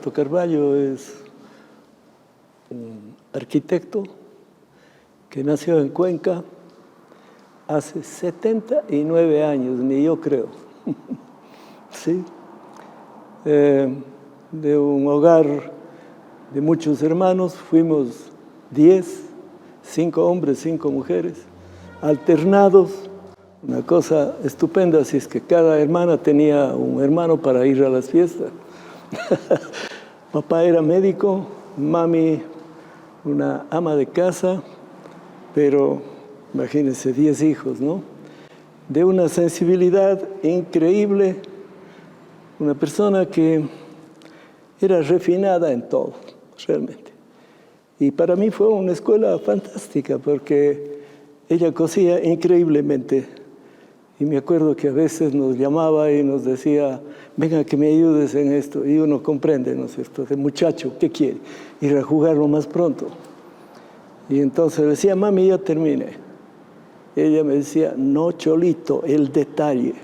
Pato Carballo es un arquitecto que nació en Cuenca hace 79 años, ni yo creo. ¿Sí? De un hogar de muchos hermanos, fuimos 10, 5 hombres, 5 mujeres, alternados, una cosa estupenda, así es que cada hermana tenía un hermano para ir a las fiestas. Papá era médico, mami una ama de casa, pero imagínense, 10 hijos, ¿no? De una sensibilidad increíble, una persona que era refinada en todo, realmente. Y para mí fue una escuela fantástica porque ella cosía increíblemente. Y me acuerdo que a veces nos llamaba y nos decía, venga, que me ayudes en esto. Y uno comprende, ¿no es cierto? De muchacho, ¿qué quiere? Ir a jugar lo más pronto. Y entonces le decía, mami, ya terminé. Y ella me decía, no, Cholito, el detalle.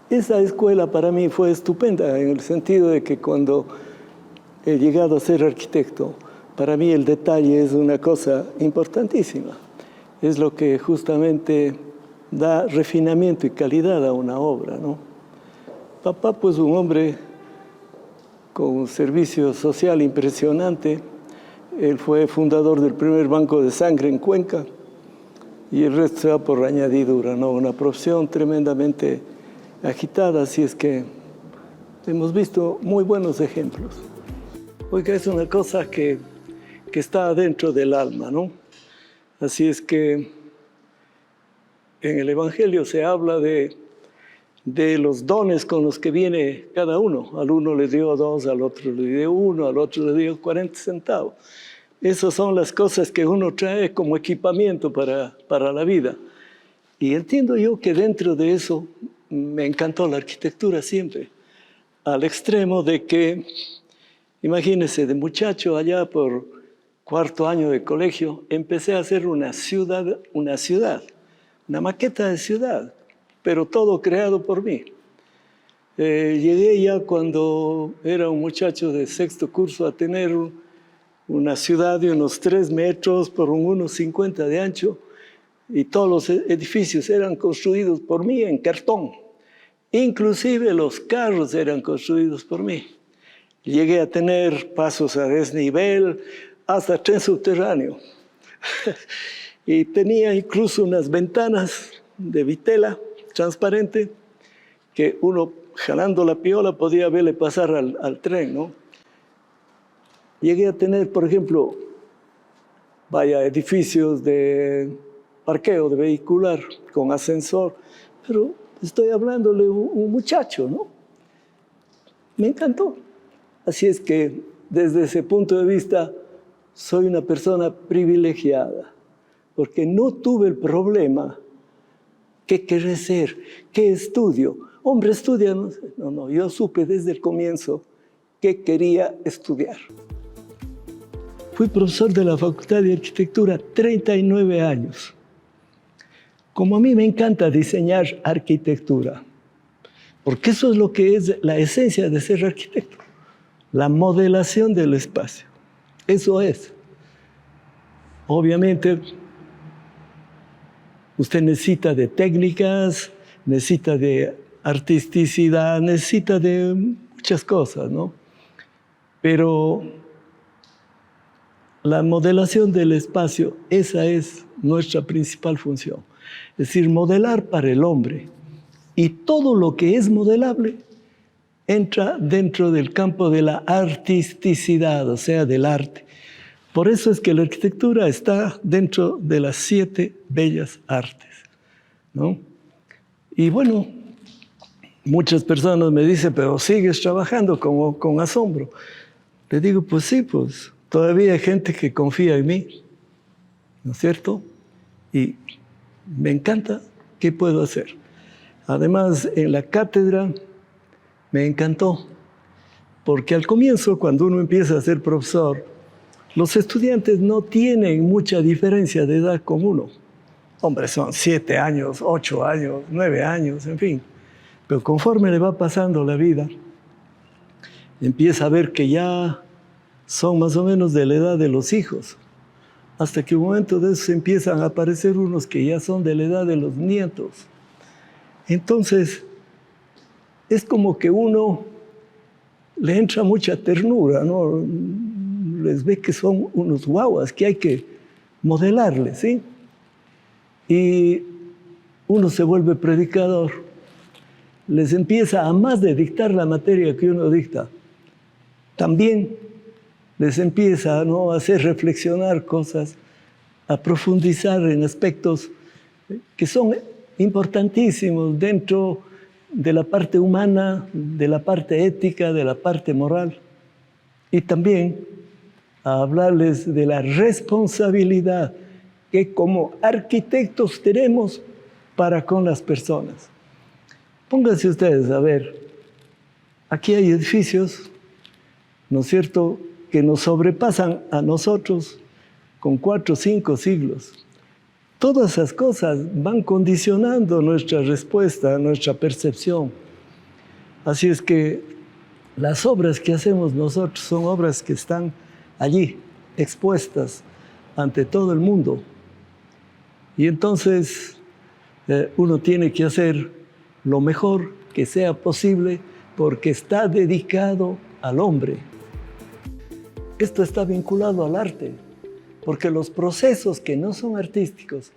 Esa escuela para mí fue estupenda en el sentido de que cuando he llegado a ser arquitecto, para mí el detalle es una cosa importantísima. Es lo que justamente da refinamiento y calidad a una obra, ¿no? Papá, pues un hombre con un servicio social impresionante. Él fue fundador del primer banco de sangre en Cuenca y el resto se va por añadidura, ¿no? Una profesión tremendamente agitada, así es que hemos visto muy buenos ejemplos. Oiga, es una cosa que está dentro del alma, ¿no? Así es que en el Evangelio se habla de los dones con los que viene cada uno. Al uno le dio 2, al otro le dio 1, al otro le dio 40 centavos. Esas son las cosas que uno trae como equipamiento para la vida. Y entiendo yo que dentro de eso me encantó la arquitectura siempre, al extremo de que, imagínense, de muchacho allá por 4º año de colegio, empecé a hacer una maqueta de ciudad, pero todo creado por mí. Llegué ya cuando era un muchacho de 6º curso a tener una ciudad de unos 3 metros por unos 50 de ancho, y todos los edificios eran construidos por mí en cartón. Inclusive los carros eran construidos por mí. Llegué a tener pasos a desnivel, hasta tren subterráneo. Y tenía incluso unas ventanas de vitela transparente que uno, jalando la piola, podía verle pasar al tren, ¿no? Llegué a tener, por ejemplo, edificios de parqueo de vehicular con ascensor, pero estoy hablándole a un muchacho, ¿no? Me encantó. Así es que, desde ese punto de vista, soy una persona privilegiada, porque no tuve el problema, ¿qué querés ser? ¿Qué estudio? Hombre, estudia. No, yo supe desde el comienzo qué quería estudiar. Fui profesor de la Facultad de Arquitectura 39 años. Como a mí me encanta diseñar arquitectura, porque eso es lo que es la esencia de ser arquitecto, la modelación del espacio. Eso es. Obviamente, usted necesita de técnicas, necesita de artisticidad, necesita de muchas cosas, ¿no? Pero la modelación del espacio, esa es nuestra principal función. Es decir, modelar para el hombre. Y todo lo que es modelable entra dentro del campo de la artisticidad, o sea, del arte. Por eso es que la arquitectura está dentro de las 7 bellas artes, ¿no? Y bueno, muchas personas me dicen, pero sigues trabajando con asombro. Le digo, pues sí, pues todavía hay gente que confía en mí, ¿no es cierto? Y me encanta. ¿Qué puedo hacer? Además, en la cátedra me encantó, porque al comienzo, cuando uno empieza a ser profesor, los estudiantes no tienen mucha diferencia de edad con uno. Hombre, son 7 años, 8 años, 9 años, en fin. Pero conforme le va pasando la vida, empieza a ver que ya son más o menos de la edad de los hijos, hasta que un momento de eso empiezan a aparecer unos que ya son de la edad de los nietos. Entonces, es como que uno le entra mucha ternura, ¿no? Les ve que son unos guaguas que hay que modelarles, ¿sí? Y uno se vuelve predicador, les empieza a más de dictar la materia que uno dicta, también les empieza, ¿no?, a hacer reflexionar cosas, a profundizar en aspectos que son importantísimos dentro de la parte humana, de la parte ética, de la parte moral, y también a hablarles de la responsabilidad que como arquitectos tenemos para con las personas. Pónganse ustedes a ver, aquí hay edificios, ¿no es cierto?, que nos sobrepasan a nosotros con 4 o 5 siglos. Todas esas cosas van condicionando nuestra respuesta, nuestra percepción. Así es que las obras que hacemos nosotros son obras que están allí, expuestas ante todo el mundo. Y entonces uno tiene que hacer lo mejor que sea posible porque está dedicado al hombre. Esto está vinculado al arte, porque los procesos que no son artísticos,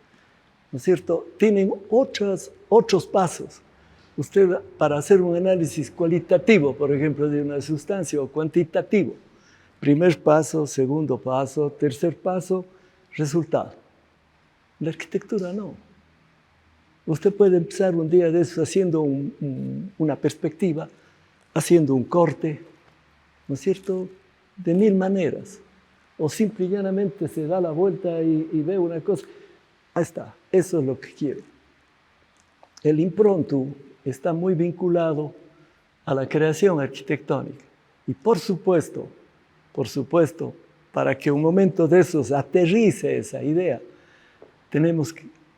¿no es cierto?, tienen otros pasos. Usted, para hacer un análisis cualitativo, por ejemplo, de una sustancia o cuantitativo, primer paso, segundo paso, tercer paso, resultado. La arquitectura no. Usted puede empezar un día de eso haciendo una perspectiva, haciendo un corte, ¿no es cierto?, de 1000 maneras. O simple y llanamente se da la vuelta y ve una cosa. Ahí está, eso es lo que quiero. El improntu está muy vinculado a la creación arquitectónica. Y por supuesto, para que un momento de esos aterrice esa idea, tenemos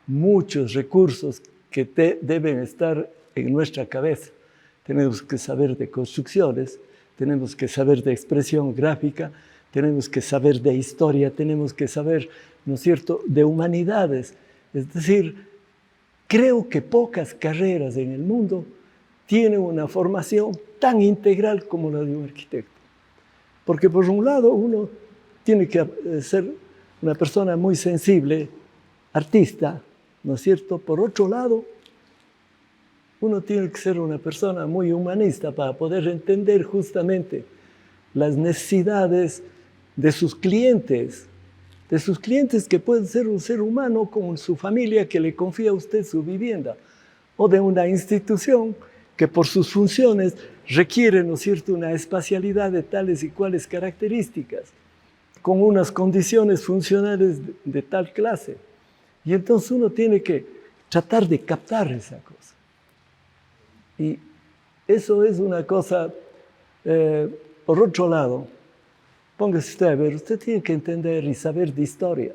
muchos recursos que deben estar en nuestra cabeza. Tenemos que saber de construcciones, tenemos que saber de expresión gráfica, tenemos que saber de historia, tenemos que saber, ¿no es cierto?, de humanidades. Es decir, creo que pocas carreras en el mundo tienen una formación tan integral como la de un arquitecto. Porque por un lado uno tiene que ser una persona muy sensible, artista, ¿no es cierto? Por otro lado, uno tiene que ser una persona muy humanista para poder entender justamente las necesidades de sus clientes que pueden ser un ser humano con su familia que le confía a usted su vivienda, o de una institución que por sus funciones requiere, ¿no es cierto?, una espacialidad de tales y cuales características, con unas condiciones funcionales de tal clase. Y entonces uno tiene que tratar de captar esa cosa. Y eso es una cosa, por otro lado, póngase usted a ver, usted tiene que entender y saber de historia.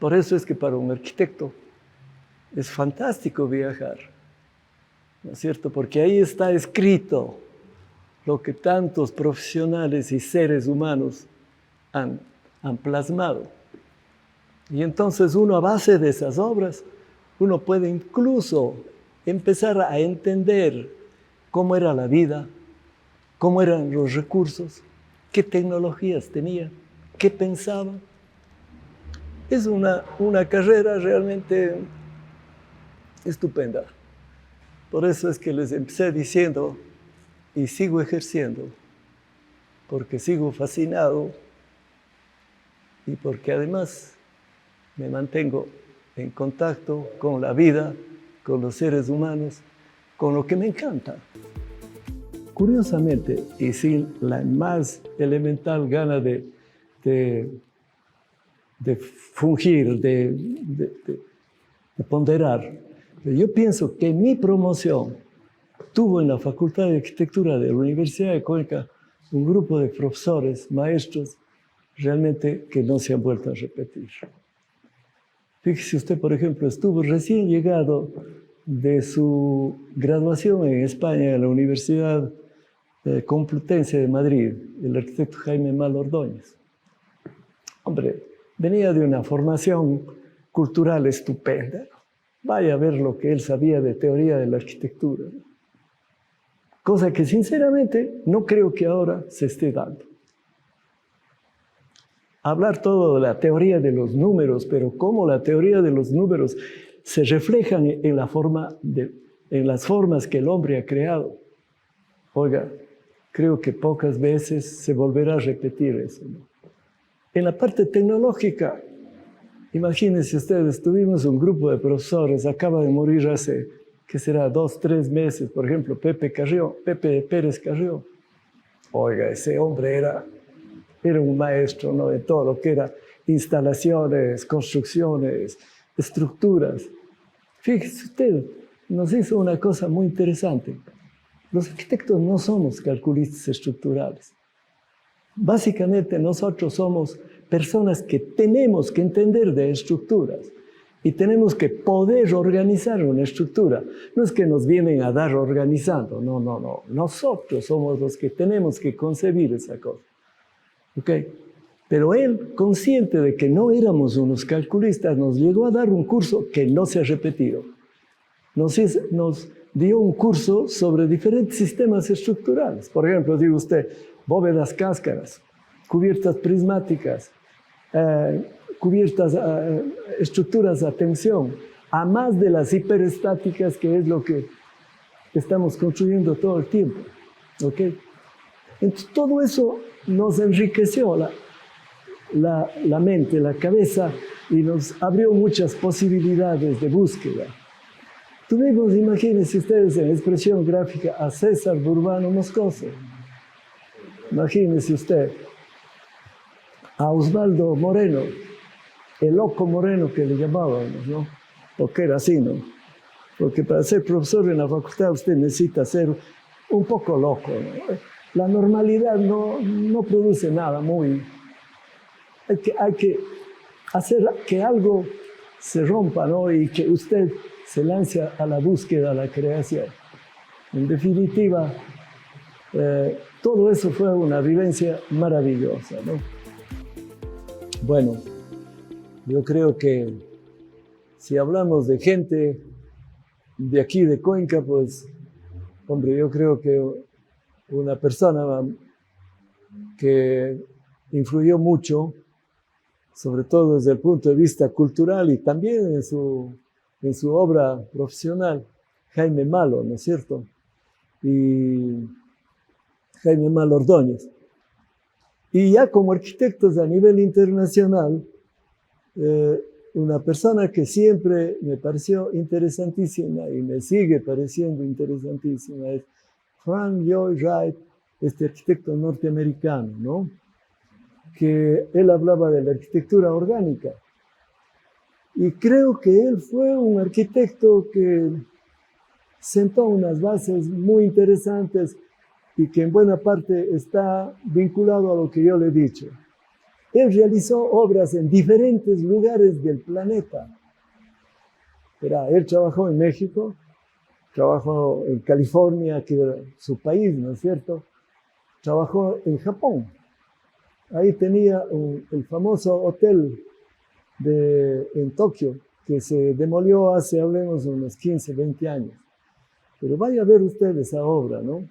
Por eso es que para un arquitecto es fantástico viajar, ¿no es cierto? Porque ahí está escrito lo que tantos profesionales y seres humanos han plasmado. Y entonces uno, a base de esas obras, uno puede incluso empezar a entender cómo era la vida, cómo eran los recursos, qué tecnologías tenían, qué pensaban. Es una carrera realmente estupenda. Por eso es que les empecé diciendo y sigo ejerciendo, porque sigo fascinado y porque además me mantengo en contacto con la vida, con los seres humanos, con lo que me encanta. Curiosamente, y sin la más elemental gana de fungir, de ponderar, yo pienso que mi promoción tuvo en la Facultad de Arquitectura de la Universidad de Cuenca un grupo de profesores, maestros, realmente que no se han vuelto a repetir. Fíjese usted, por ejemplo, estuvo recién llegado de su graduación en España, en la Universidad Complutense de Madrid, el arquitecto Jaime Malo Ordóñez. Hombre, venía de una formación cultural estupenda. Vaya a ver lo que él sabía de teoría de la arquitectura. Cosa que sinceramente no creo que ahora se esté dando. Hablar todo de la teoría de los números, pero cómo la teoría de los números se reflejan en las formas que el hombre ha creado. Oiga, creo que pocas veces se volverá a repetir eso, ¿no? En la parte tecnológica, imagínense ustedes, tuvimos un grupo de profesores, acaba de morir hace, ¿qué será?, 2, 3 meses, por ejemplo, Pepe Pérez Carrió. Oiga, ese hombre era un maestro, ¿no?, de todo lo que era instalaciones, construcciones, estructuras. Fíjese usted, nos hizo una cosa muy interesante. Los arquitectos no somos calculistas estructurales. Básicamente nosotros somos personas que tenemos que entender de estructuras y tenemos que poder organizar una estructura. No es que nos vienen a dar organizando, no. Nosotros somos los que tenemos que concebir esa cosa. ¿Okay? Pero él, consciente de que no éramos unos calculistas, nos llegó a dar un curso que no se ha repetido. Nos dio un curso sobre diferentes sistemas estructurales. Por ejemplo, digo usted, bóvedas cáscaras, cubiertas prismáticas, estructuras a tensión, a más de las hiperestáticas, que es lo que estamos construyendo todo el tiempo. ¿Okay? Entonces, todo eso nos enriqueció la mente, la cabeza, y nos abrió muchas posibilidades de búsqueda. Tuvimos, imagínense ustedes, en expresión gráfica a César Burbano Moscoso. Imagínense usted a Osvaldo Moreno, el loco Moreno que le llamábamos, ¿no? Porque era así, ¿no? Porque para ser profesor en la facultad usted necesita ser un poco loco, ¿no? La normalidad no produce nada muy... Hay que hacer que algo se rompa, ¿no? Y que usted se lance a la búsqueda, a la creación. En definitiva, todo eso fue una vivencia maravillosa, ¿no? Bueno, yo creo que si hablamos de gente de aquí, de Cuenca, pues, hombre, yo creo que una persona que influyó mucho, sobre todo desde el punto de vista cultural y también en su obra profesional, Jaime Malo, ¿no es cierto? Y Jaime Malo Ordóñez. Y ya como arquitectos a nivel internacional, una persona que siempre me pareció interesantísima y me sigue pareciendo interesantísima es Frank Lloyd Wright, este arquitecto norteamericano, ¿no? Que él hablaba de la arquitectura orgánica. Y creo que él fue un arquitecto que sentó unas bases muy interesantes y que en buena parte está vinculado a lo que yo le he dicho. Él realizó obras en diferentes lugares del planeta. Él trabajó en México, trabajó en California, que era su país, ¿no es cierto? Trabajó en Japón. Ahí tenía el famoso hotel en Tokio, que se demolió hace, hablemos, unos 15, 20 años. Pero vaya a ver usted esa obra, ¿no?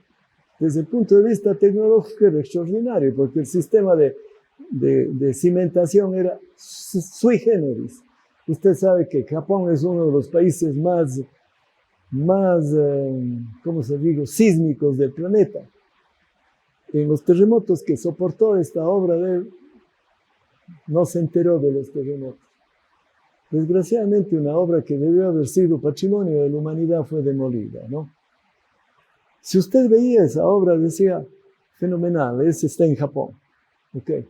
Desde el punto de vista tecnológico era extraordinario, porque el sistema de cimentación era sui generis. Usted sabe que Japón es uno de los países más ¿cómo se dice?, sísmicos del planeta. En los terremotos que soportó esta obra de él, no se enteró de los terremotos. Desgraciadamente, una obra que debió haber sido patrimonio de la humanidad fue demolida, ¿no? Si usted veía esa obra, decía, fenomenal, ese está en Japón. Okay.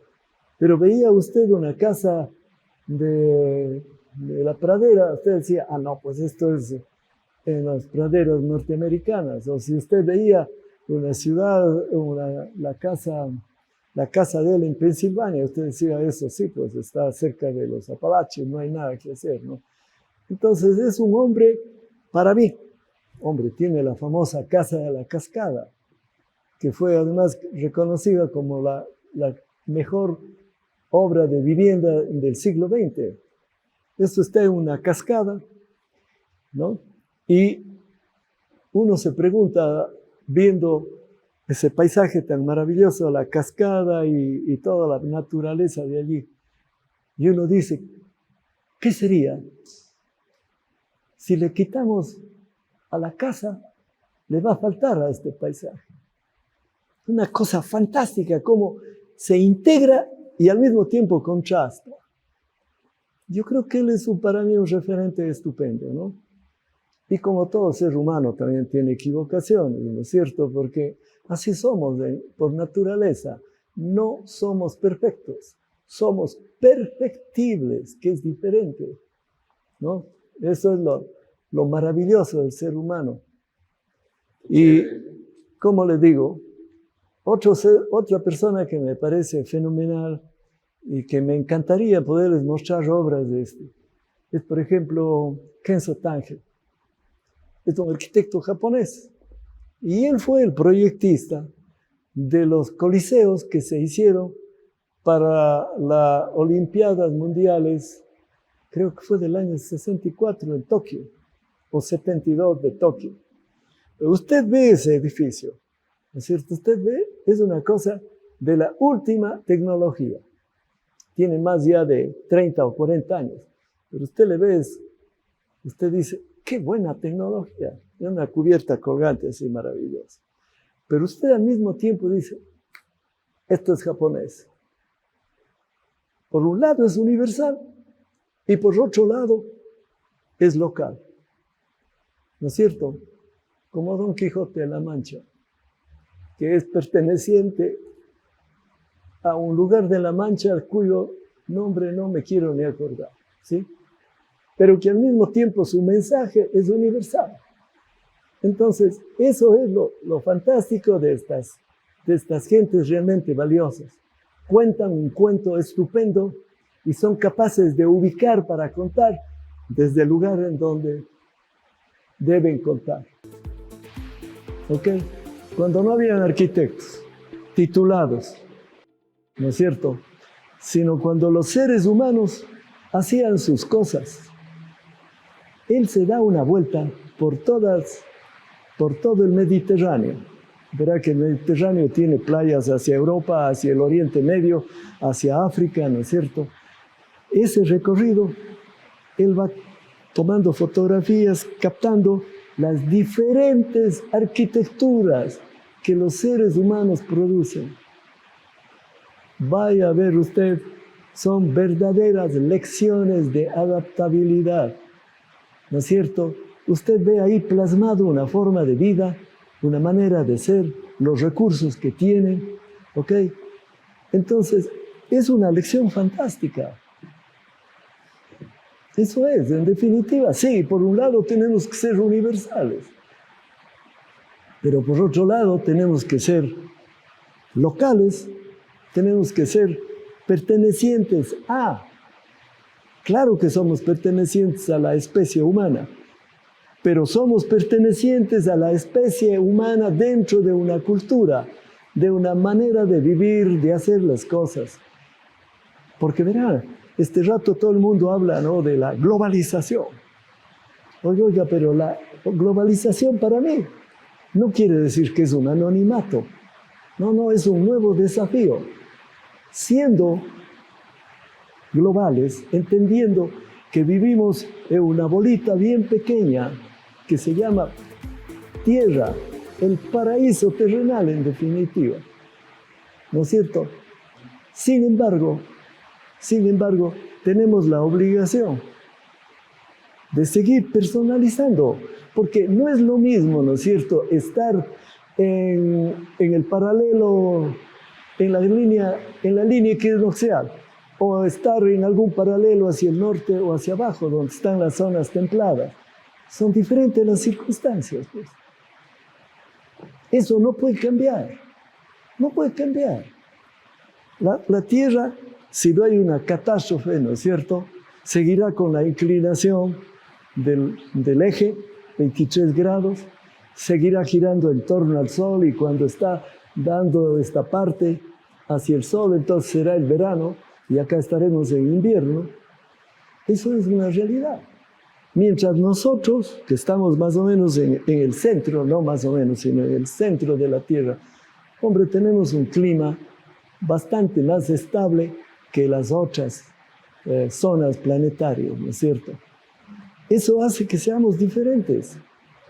Pero veía usted una casa de la pradera, usted decía, no, pues esto es en las praderas norteamericanas. O si usted veía una ciudad, la casa de él en Pensilvania, usted decía, eso sí, pues está cerca de los Apalaches, no hay nada que hacer, ¿no? Entonces es un hombre, para mí, hombre, tiene la famosa Casa de la Cascada, que fue además reconocida como la mejor obra de vivienda del siglo XX. Esto está en una cascada, ¿no? Y uno se pregunta, viendo ese paisaje tan maravilloso, la cascada y toda la naturaleza de allí, y uno dice, ¿qué sería si le quitamos a la casa? Le va a faltar a este paisaje. Una cosa fantástica, cómo se integra y al mismo tiempo contrasta. Yo creo que él es para mí un referente estupendo, ¿no? Y como todo ser humano también tiene equivocaciones, ¿no es cierto? Porque así somos por naturaleza. No somos perfectos, somos perfectibles, que es diferente, ¿no? Eso es lo maravilloso del ser humano. Y, como les digo, otra persona que me parece fenomenal y que me encantaría poderles mostrar obras de este, es, por ejemplo, Kenzo Tange. Es un arquitecto japonés. Y él fue el proyectista de los coliseos que se hicieron para las Olimpiadas Mundiales, creo que fue del año 64 en Tokio, o 72 de Tokio. Usted ve ese edificio, ¿no es cierto? Usted ve, es una cosa de la última tecnología. Tiene más ya de 30 o 40 años. Pero usted le ve, usted dice, qué buena tecnología. Es una cubierta colgante así maravillosa. Pero usted al mismo tiempo dice, esto es japonés. Por un lado es universal y por otro lado es local. ¿No es cierto? Como Don Quijote de la Mancha, que es perteneciente a un lugar de la Mancha cuyo nombre no me quiero ni acordar, ¿sí? Pero que al mismo tiempo su mensaje es universal. Entonces, eso es lo fantástico de estas gentes realmente valiosas. Cuentan un cuento estupendo y son capaces de ubicar para contar desde el lugar en donde deben contar. ¿Ok? Cuando no habían arquitectos titulados, ¿no es cierto? Sino cuando los seres humanos hacían sus cosas. Él se da una vuelta por todo el Mediterráneo. Verá que el Mediterráneo tiene playas hacia Europa, hacia el Oriente Medio, hacia África, ¿no es cierto? Ese recorrido, él va tomando fotografías, captando las diferentes arquitecturas que los seres humanos producen. Vaya a ver usted, son verdaderas lecciones de adaptabilidad, ¿no es cierto? Usted ve ahí plasmado una forma de vida, una manera de ser, los recursos que tienen, ¿ok? Entonces, es una lección fantástica. Eso es, en definitiva, sí, por un lado tenemos que ser universales, pero por otro lado tenemos que ser locales, tenemos que ser pertenecientes a, claro que somos pertenecientes a la especie humana, pero somos pertenecientes a la especie humana dentro de una cultura, de una manera de vivir, de hacer las cosas. Porque verán, este rato todo el mundo habla, ¿no?, de la globalización. Oiga, pero la globalización para mí no quiere decir que es un anonimato. No, es un nuevo desafío. Siendo globales, entendiendo que vivimos en una bolita bien pequeña que se llama Tierra, el paraíso terrenal en definitiva. ¿No es cierto? Sin embargo, tenemos la obligación de seguir personalizando, porque no es lo mismo, ¿no es cierto?, estar en el paralelo, en la línea equinoccial, o estar en algún paralelo hacia el norte o hacia abajo, donde están las zonas templadas. Son diferentes las circunstancias, pues. Eso no puede cambiar. No puede cambiar. La Tierra, si no hay una catástrofe, ¿no es cierto?, seguirá con la inclinación del eje, 23 grados, seguirá girando en torno al Sol y cuando está dando esta parte hacia el sol, entonces será el verano y acá estaremos en invierno. Eso es una realidad. Mientras nosotros, que estamos más o menos en el centro, no más o menos, sino en el centro de la Tierra, hombre, tenemos un clima bastante más estable que las otras zonas planetarias, ¿no es cierto? Eso hace que seamos diferentes.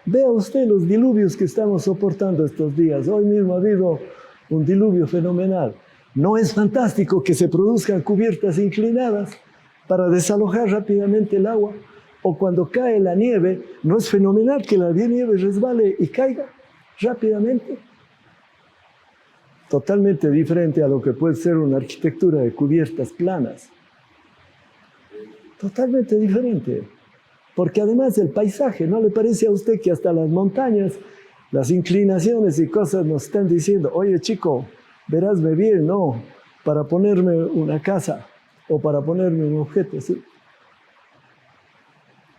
Vea usted los diluvios que estamos soportando estos días. Hoy mismo ha habido un diluvio fenomenal. ¿No es fantástico que se produzcan cubiertas inclinadas para desalojar rápidamente el agua? O cuando cae la nieve, ¿no es fenomenal que la nieve resbale y caiga rápidamente? Totalmente diferente a lo que puede ser una arquitectura de cubiertas planas. Totalmente diferente. Porque además el paisaje, ¿no le parece a usted que hasta las montañas, las inclinaciones y cosas nos están diciendo, oye chico, verásme bien, ¿no? Para ponerme una casa o para ponerme un objeto, ¿sí?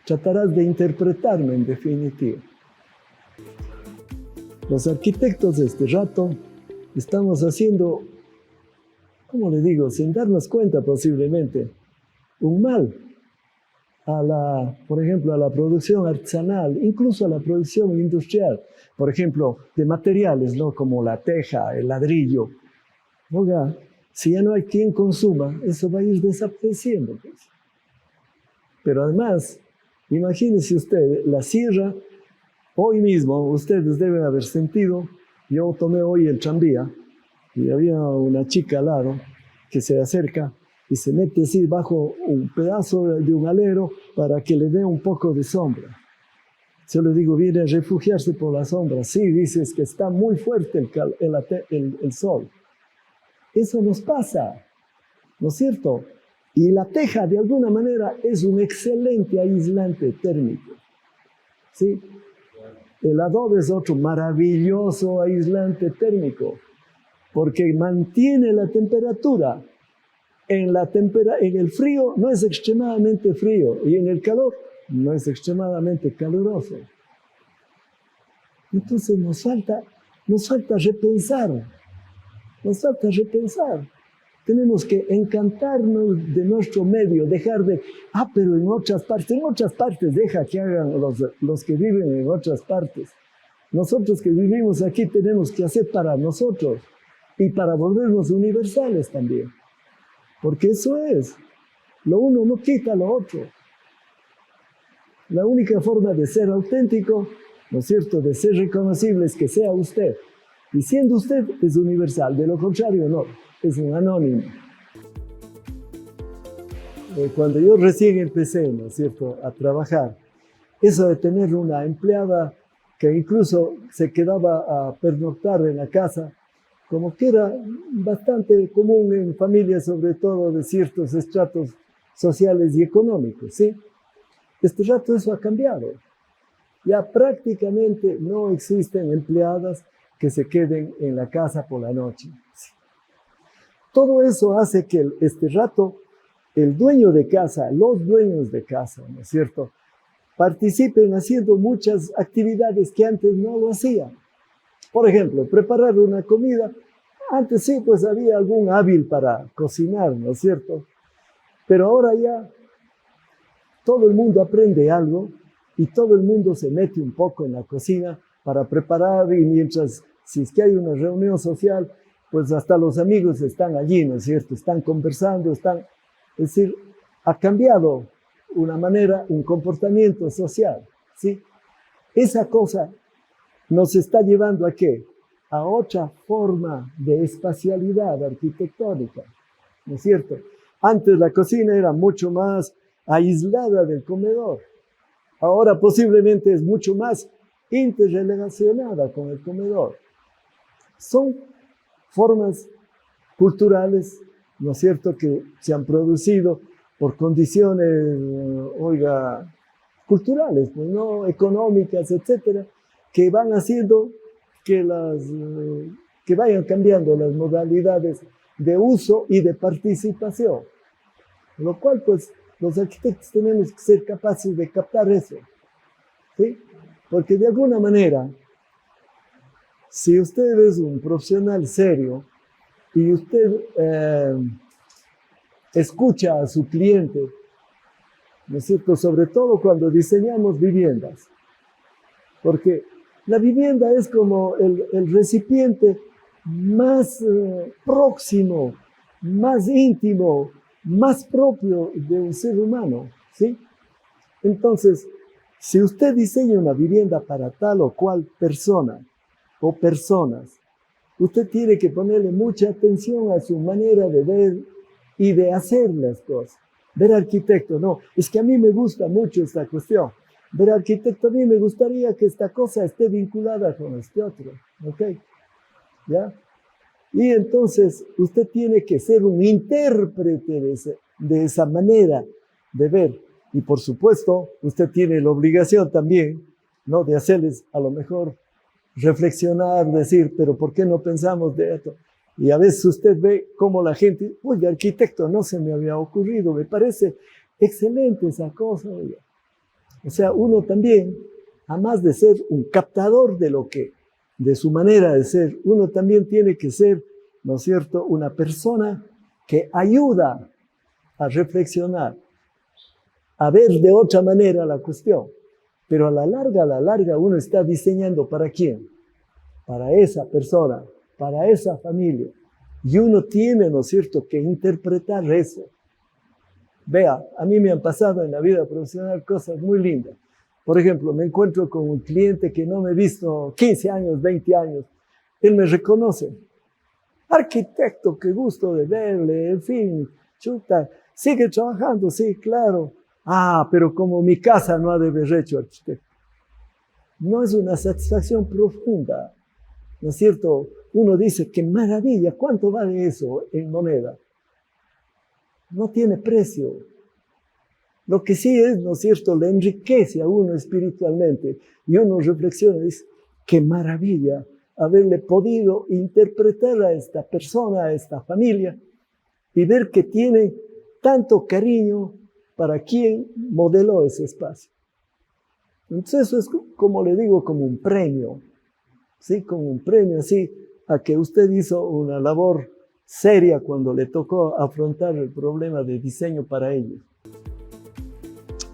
Tratarás de interpretarme en definitiva. Los arquitectos de este rato estamos haciendo, ¿cómo le digo?, sin darnos cuenta posiblemente, un mal por ejemplo, a la producción artesanal, incluso a la producción industrial, por ejemplo, de materiales, ¿no?, como la teja, el ladrillo. Oiga, si ya no hay quien consuma, eso va a ir desapareciendo, pues. Pero además, imagínese usted, la sierra, hoy mismo, ustedes deben haber sentido, yo tomé hoy el tranvía y había una chica al lado que se acerca y se mete así bajo un pedazo de un alero para que le dé un poco de sombra. Yo le digo, viene a refugiarse por la sombra. Sí, dices que está muy fuerte el sol. Eso nos pasa, ¿no es cierto? Y la teja, de alguna manera, es un excelente aislante térmico. ¿Sí? El adobe es otro maravilloso aislante térmico, porque mantiene la temperatura. En el frío no es extremadamente frío y en el calor no es extremadamente caluroso. Entonces nos falta repensar, nos falta repensar. Tenemos que encantarnos de nuestro medio, dejar de, pero en otras partes deja que hagan los que viven en otras partes. Nosotros que vivimos aquí tenemos que hacer para nosotros y para volvernos universales también. Porque eso es, lo uno no quita lo otro. La única forma de ser auténtico, ¿no es cierto?, de ser reconocible es que sea usted. Y siendo usted es universal, de lo contrario no, es un anónimo. Cuando yo recién empecé, ¿no es cierto?, a trabajar, eso de tener una empleada que incluso se quedaba a pernoctar en la casa, como que era bastante común en familias, sobre todo de ciertos estratos sociales y económicos, ¿sí? Este rato eso ha cambiado. Ya prácticamente no existen empleadas que se queden en la casa por la noche. ¿Sí? Todo eso hace que este rato el dueño de casa, los dueños de casa, ¿no es cierto?, participen haciendo muchas actividades que antes no lo hacían. Por ejemplo, preparar una comida. Antes sí, pues había algún hábil para cocinar, ¿no es cierto? Pero ahora ya todo el mundo aprende algo y todo el mundo se mete un poco en la cocina para preparar, y mientras, si es que hay una reunión social, pues hasta los amigos están allí, ¿no es cierto? Están conversando, es decir, ha cambiado una manera, un comportamiento social, ¿sí? Esa cosa nos está llevando ¿a qué? A otra forma de espacialidad arquitectónica, ¿no es cierto? Antes la cocina era mucho más aislada del comedor. Ahora posiblemente es mucho más interrelacionada con el comedor. Son formas culturales, ¿no es cierto?, que se han producido por condiciones, culturales, pues, ¿no?, económicas, etcétera, que van haciendo que vayan cambiando las modalidades de uso y de participación. Lo cual, pues, los arquitectos tenemos que ser capaces de captar eso, ¿sí? Porque de alguna manera, si usted es un profesional serio y usted escucha a su cliente, ¿no es cierto? Sobre todo cuando diseñamos viviendas, porque la vivienda es como el recipiente más próximo, más íntimo, más propio de un ser humano, ¿sí? Entonces, si usted diseña una vivienda para tal o cual persona o personas, usted tiene que ponerle mucha atención a su manera de ver y de hacer las cosas. Ver arquitecto, no, es que a mí me gusta mucho esta cuestión. Ver arquitecto, a mí me gustaría que esta cosa esté vinculada con este otro, ¿ok? ¿Ya? Y entonces usted tiene que ser un intérprete de esa manera de ver. Y por supuesto, usted tiene la obligación también, ¿no?, de hacerles a lo mejor reflexionar, decir, pero ¿por qué no pensamos de esto? Y a veces usted ve cómo la gente, oye, arquitecto, no se me había ocurrido, me parece excelente esa cosa. Oiga. O sea, uno también, además de ser un captador de su manera de ser, uno también tiene que ser, ¿no es cierto?, una persona que ayuda a reflexionar, a ver de otra manera la cuestión. Pero a la larga, uno está diseñando ¿para quién? Para esa persona, para esa familia. Y uno tiene, ¿no es cierto?, que interpretar eso. Vea, a mí me han pasado en la vida profesional cosas muy lindas. Por ejemplo, me encuentro con un cliente que no me he visto 15 años, 20 años. Él me reconoce. Arquitecto, qué gusto de verle, en fin, chuta, sigue trabajando, sí, claro. Ah, pero como mi casa no ha de haber hecho arquitecto. No es una satisfacción profunda, ¿no es cierto? Uno dice, qué maravilla, ¿cuánto vale eso en moneda? No tiene precio. Lo que sí es, ¿no es cierto?, le enriquece a uno espiritualmente. Y uno reflexiona y dice, qué maravilla haberle podido interpretar a esta persona, a esta familia, y ver que tiene tanto cariño para quien modeló ese espacio. Entonces eso es, como le digo, como un premio, ¿sí? Como un premio así a que usted hizo una labor seria cuando le tocó afrontar el problema de diseño para ellos.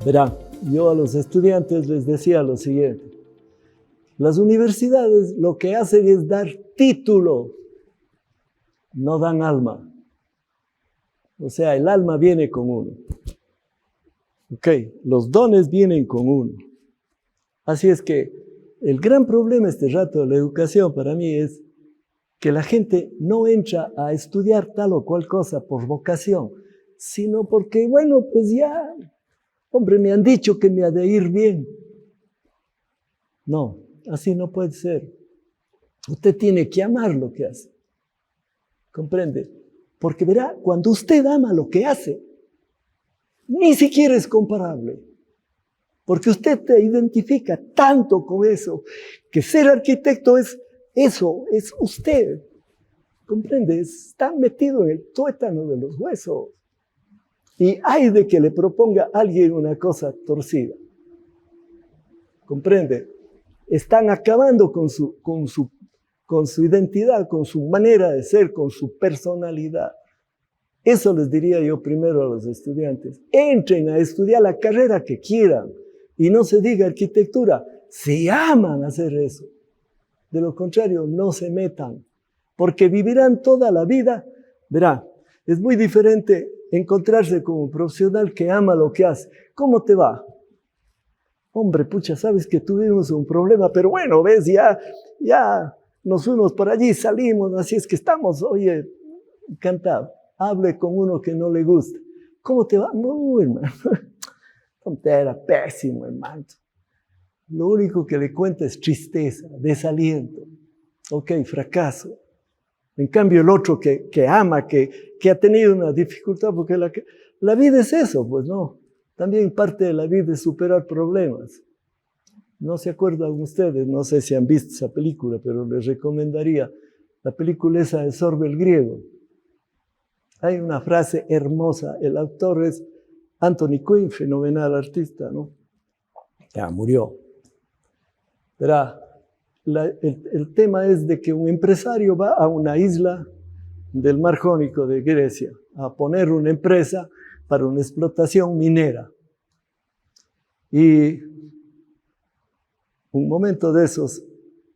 Verá, yo a los estudiantes les decía lo siguiente. Las universidades lo que hacen es dar título, no dan alma. O sea, el alma viene con uno. Ok, los dones vienen con uno. Así es que el gran problema este rato de la educación para mí es que la gente no entra a estudiar tal o cual cosa por vocación, sino porque, bueno, pues ya, hombre, me han dicho que me ha de ir bien. No, así no puede ser. Usted tiene que amar lo que hace. ¿Comprende? Porque verá, cuando usted ama lo que hace, ni siquiera es comparable. Porque usted te identifica tanto con eso, que ser arquitecto es eso, es usted. ¿Comprende? Está metido en el tuétano de los huesos. Y hay de que le proponga a alguien una cosa torcida. ¿Comprende? Están acabando con su identidad, con su manera de ser, con su personalidad. Eso les diría yo primero a los estudiantes. Entren a estudiar la carrera que quieran y no se diga arquitectura. Si aman hacer eso. De lo contrario, no se metan. Porque vivirán toda la vida. Verá, es muy diferente encontrarse con un profesional que ama lo que hace. ¿Cómo te va? Hombre, pucha, sabes que tuvimos un problema, pero bueno, ves, ya nos fuimos por allí, salimos, así es que estamos, oye, encantado. Hable con uno que no le gusta. ¿Cómo te va? No, hermano. Tontera, pésimo, hermano. Lo único que le cuenta es tristeza, desaliento. Ok, fracaso. En cambio, el otro que ama, que ha tenido una dificultad, porque la vida es eso, pues no. También parte de la vida es superar problemas. No se acuerdan ustedes, no sé si han visto esa película, pero les recomendaría la película esa de Sorbe el Griego. Hay una frase hermosa, el autor es Anthony Quinn, fenomenal artista, ¿no? Ya murió. Verá, el tema es de que un empresario va a una isla del Mar Jónico de Grecia a poner una empresa para una explotación minera. Y un momento de esos,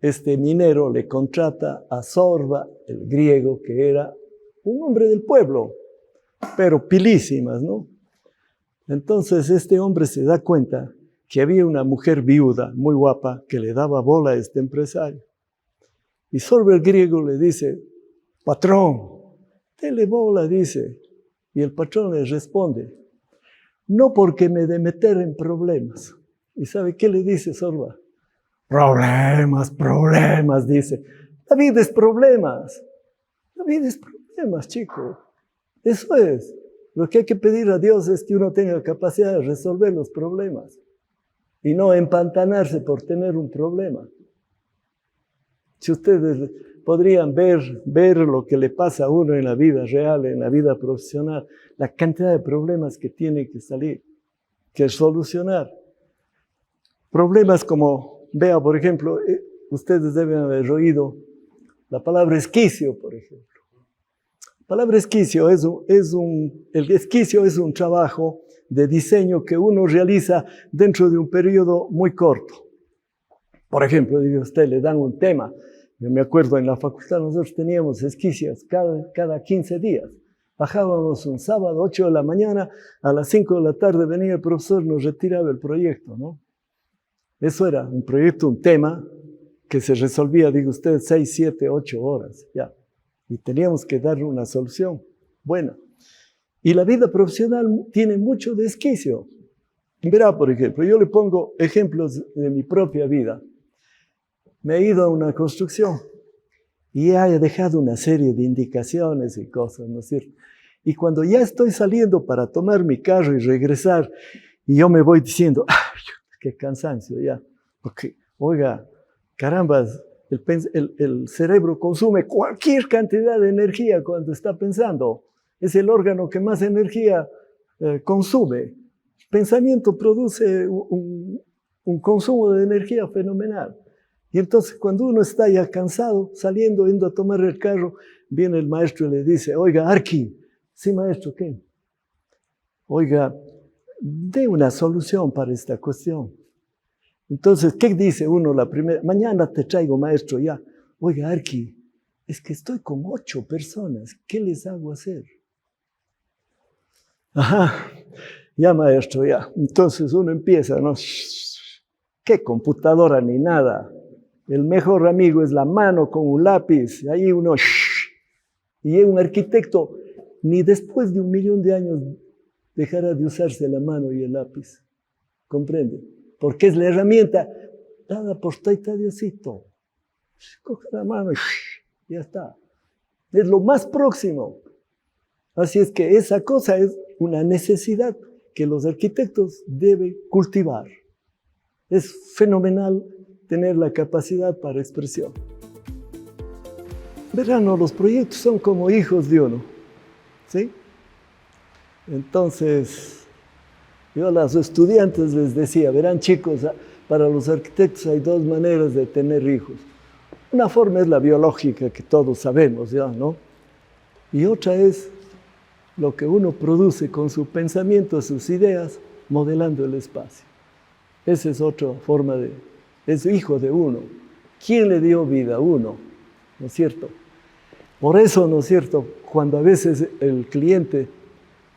este minero le contrata a Zorba, el griego, que era un hombre del pueblo, pero pilísimas, ¿no? Entonces este hombre se da cuenta que había una mujer viuda, muy guapa, que le daba bola a este empresario. Y Zorba el griego le dice, patrón, dele bola, dice. Y el patrón le responde, no porque me de meter en problemas. ¿Y sabe qué le dice Zorba? Problemas, dice. La vida es problemas. La vida es problemas, chico. Eso es. Lo que hay que pedir a Dios es que uno tenga capacidad de resolver los problemas y no empantanarse por tener un problema. Si ustedes podrían ver lo que le pasa a uno en la vida real, en la vida profesional, la cantidad de problemas que tiene que salir, que solucionar. Problemas como, vea, por ejemplo, ustedes deben haber oído la palabra esquicio, por ejemplo. La palabra esquicio el esquicio es un trabajo de diseño que uno realiza dentro de un periodo muy corto. Por ejemplo, dice usted, le dan un tema. Yo me acuerdo en la facultad nosotros teníamos esquicios cada 15 días. Bajábamos un sábado, 8 de la mañana, a las 5 de la tarde venía el profesor, nos retiraba el proyecto, ¿no? Eso era un proyecto, un tema que se resolvía, digo usted, 6, 7, 8 horas, ya. Y teníamos que darle una solución buena. Y la vida profesional tiene mucho de esquicio. Verá, por ejemplo, yo le pongo ejemplos de mi propia vida. Me he ido a una construcción y he dejado una serie de indicaciones y cosas, ¿no es cierto? Y cuando ya estoy saliendo para tomar mi carro y regresar, y yo me voy diciendo, ¡ay, qué cansancio ya! Porque, oiga, caramba, el cerebro consume cualquier cantidad de energía cuando está pensando. Es el órgano que más energía consume. El pensamiento produce un consumo de energía fenomenal. Y entonces cuando uno está ya cansado, saliendo, yendo a tomar el carro, viene el maestro y le dice, oiga, Arqui, sí maestro, ¿qué? Oiga, dé una solución para esta cuestión. Entonces, ¿qué dice uno la primera? Mañana te traigo, maestro, ya. Oiga, Arqui, es que estoy con 8 personas, ¿qué les hago hacer? Ajá, ya maestro, ya. Entonces uno empieza, ¿no? ¿Qué computadora ni nada? El mejor amigo es la mano con un lápiz. Ahí uno... Y un arquitecto, ni después de 1.000.000 de años, dejará de usarse la mano y el lápiz. ¿Comprende? Porque es la herramienta dada por Taita Diosito. Coge la mano y ya está. Es lo más próximo. Así es que esa cosa es una necesidad que los arquitectos deben cultivar. Es fenomenal tener la capacidad para expresión. Verán, los proyectos son como hijos de uno, ¿sí? Entonces, yo a los estudiantes les decía, verán chicos, para los arquitectos hay 2 maneras de tener hijos. Una forma es la biológica, que todos sabemos ya, ¿no? Y otra es lo que uno produce con su pensamiento, sus ideas, modelando el espacio. Esa es otra forma es hijo de uno. ¿Quién le dio vida? Uno, ¿no es cierto? Por eso, ¿no es cierto?, cuando a veces el cliente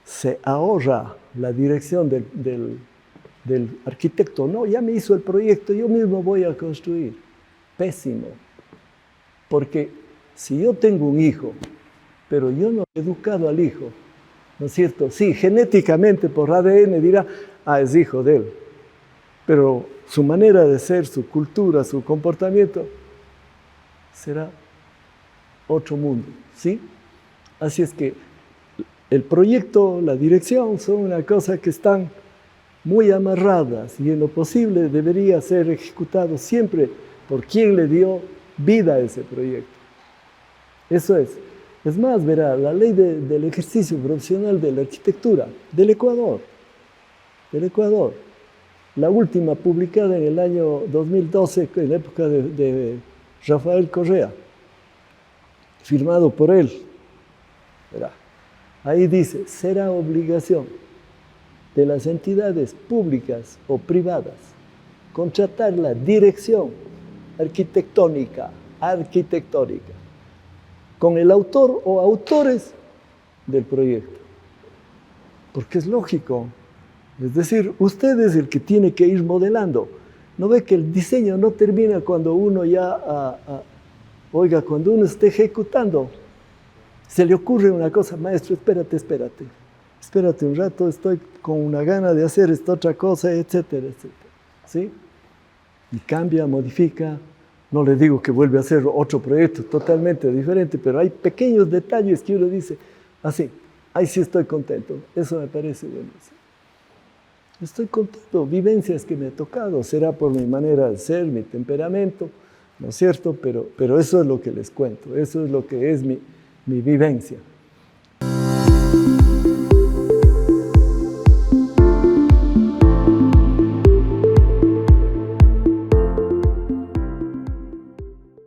se ahorra la dirección del arquitecto, no, ya me hizo el proyecto, yo mismo voy a construir. Pésimo. Porque si yo tengo un hijo, pero yo no he educado al hijo, ¿no es cierto? Sí, genéticamente por ADN dirá, es hijo de él. Pero su manera de ser, su cultura, su comportamiento, será otro mundo, ¿sí? Así es que el proyecto, la dirección, son una cosa que están muy amarradas y en lo posible debería ser ejecutado siempre por quien le dio vida a ese proyecto. Eso es. Es más, verá, la ley del ejercicio profesional de la arquitectura del Ecuador, la última publicada en el año 2012, en la época de Rafael Correa, firmado por él. Verá, ahí dice, será obligación de las entidades públicas o privadas contratar la dirección arquitectónica con el autor o autores del proyecto. Porque es lógico. Es decir, usted es el que tiene que ir modelando. ¿No ve que el diseño no termina cuando uno cuando uno esté ejecutando? Se le ocurre una cosa, maestro, espérate un rato, estoy con una gana de hacer esta otra cosa, etcétera, etcétera. ¿Sí? Y cambia, modifica. No le digo que vuelve a hacer otro proyecto totalmente diferente, pero hay pequeños detalles que uno dice, así, ahí sí estoy contento, eso me parece buenísimo. Estoy contento, vivencias que me ha tocado, será por mi manera de ser, mi temperamento, ¿no es cierto? Pero eso es lo que les cuento, eso es lo que es mi vivencia.